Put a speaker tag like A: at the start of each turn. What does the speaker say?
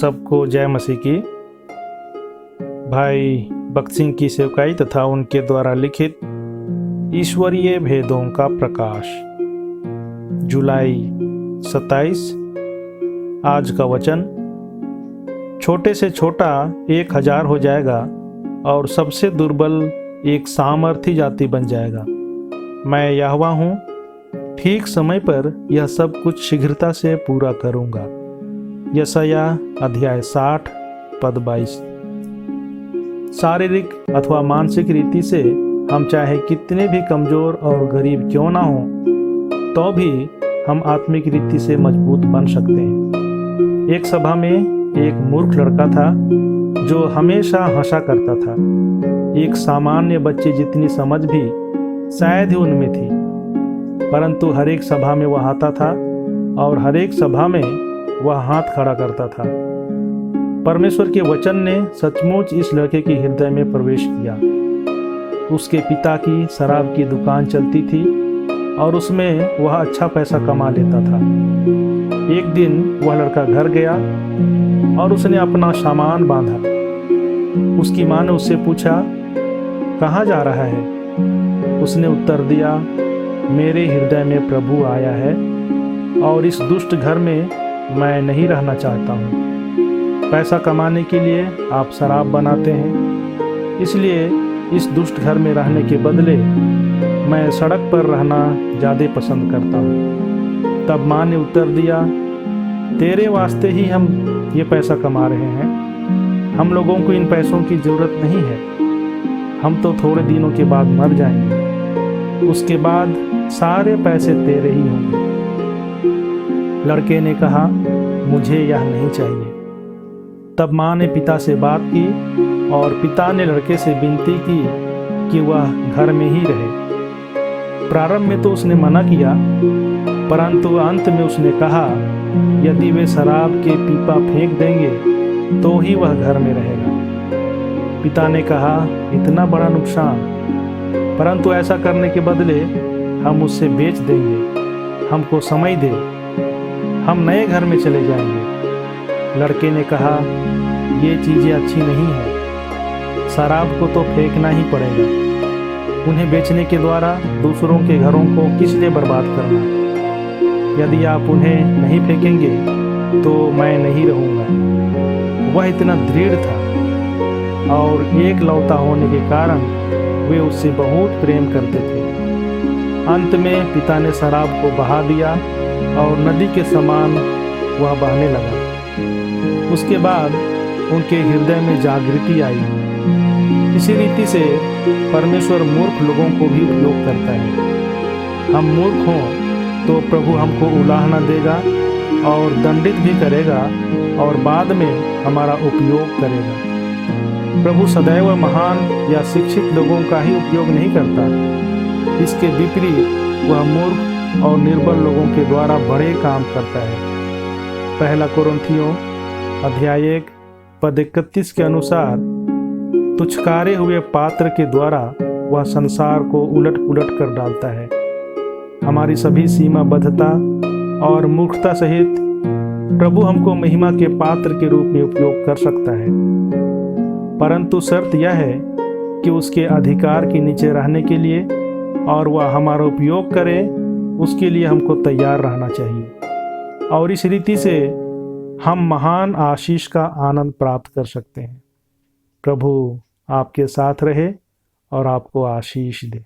A: सबको जय मसीह की। भाई भक्त सिंह की सेवकाई तथा उनके द्वारा लिखित ईश्वरीय भेदों का प्रकाश, जुलाई 27। आज का वचन, छोटे से छोटा 1000 हो जाएगा और सबसे दुर्बल एक सामर्थी जाति बन जाएगा। मैं यहोवा हूँ, ठीक समय पर यह सब कुछ शीघ्रता से पूरा करूँगा। यशायाह अध्याय 60 पद 22। शारीरिक अथवा मानसिक रीति से हम चाहे कितने भी कमजोर और गरीब क्यों ना हो, तो भी हम आत्मिक रीति से मजबूत बन सकते हैं। एक सभा में एक मूर्ख लड़का था जो हमेशा हंसा करता था। एक सामान्य बच्चे जितनी समझ भी शायद ही उनमें थी, परंतु हर एक सभा में वह आता था और हर एक सभा में वह हाथ खड़ा करता था। परमेश्वर के वचन ने सचमुच इस लड़के के हृदय में प्रवेश किया। उसके पिता की शराब की दुकान चलती थी और उसमें वह अच्छा पैसा कमा लेता था। एक दिन वह लड़का घर गया और उसने अपना सामान बांधा। उसकी माँ ने उससे पूछा, कहाँ जा रहा है? उसने उत्तर दिया, मेरे हृदय में प्रभु आया है और इस दुष्ट घर में मैं नहीं रहना चाहता हूँ। पैसा कमाने के लिए आप शराब बनाते हैं, इसलिए इस दुष्ट घर में रहने के बदले मैं सड़क पर रहना ज़्यादा पसंद करता हूँ। तब माँ ने उत्तर दिया, तेरे वास्ते ही हम ये पैसा कमा रहे हैं। हम लोगों को इन पैसों की ज़रूरत नहीं है। हम तो थोड़े दिनों के बाद मर जाएंगे, उसके बाद सारे पैसे तेरे ही होंगे। लड़के ने कहा, मुझे यह नहीं चाहिए। तब माँ ने पिता से बात की और पिता ने लड़के से विनती की कि वह घर में ही रहे। प्रारंभ में तो उसने मना किया, परंतु अंत में उसने कहा, यदि वे शराब के पीपा फेंक देंगे तो ही वह घर में रहेगा। पिता ने कहा, इतना बड़ा नुकसान, परंतु ऐसा करने के बदले हम उससे बेच देंगे। हमको समय दे, हम नए घर में चले जाएंगे। लड़के ने कहा, ये चीज़ें अच्छी नहीं है। शराब को तो फेंकना ही पड़ेगा। उन्हें बेचने के द्वारा दूसरों के घरों को किस लिए बर्बाद करना? यदि आप उन्हें नहीं फेंकेंगे तो मैं नहीं रहूँगा। वह इतना दृढ़ था और एक लौता होने के कारण वे उससे बहुत प्रेम करते थे। अंत में पिता ने शराब को बहा दिया और नदी के समान वह बहने लगा। उसके बाद उनके हृदय में जागृति आई। इसी रीति से परमेश्वर मूर्ख लोगों को भी उपयोग करता है। हम मूर्ख हों तो प्रभु हमको उलाहना देगा और दंडित भी करेगा और बाद में हमारा उपयोग करेगा। प्रभु सदैव महान या शिक्षित लोगों का ही उपयोग नहीं करता। इसके विपरीत वह मूर्ख और निर्बल लोगों के द्वारा बड़े काम करता है। पहला कुरिन्थियों अध्याय 1 पद 31 के अनुसार, तुच्छकारे हुए पात्र के द्वारा वह संसार को उलट पुलट कर डालता है। हमारी सभी सीमाबद्धता और मूर्खता सहित प्रभु हमको महिमा के पात्र के रूप में उपयोग कर सकता है, परंतु शर्त यह है कि उसके अधिकार के नीचे रहने के लिए और वह हमारा उपयोग करे, उसके लिए हमको तैयार रहना चाहिए। और इस रीति से हम महान आशीष का आनंद प्राप्त कर सकते हैं। प्रभु आपके साथ रहे और आपको आशीष दे।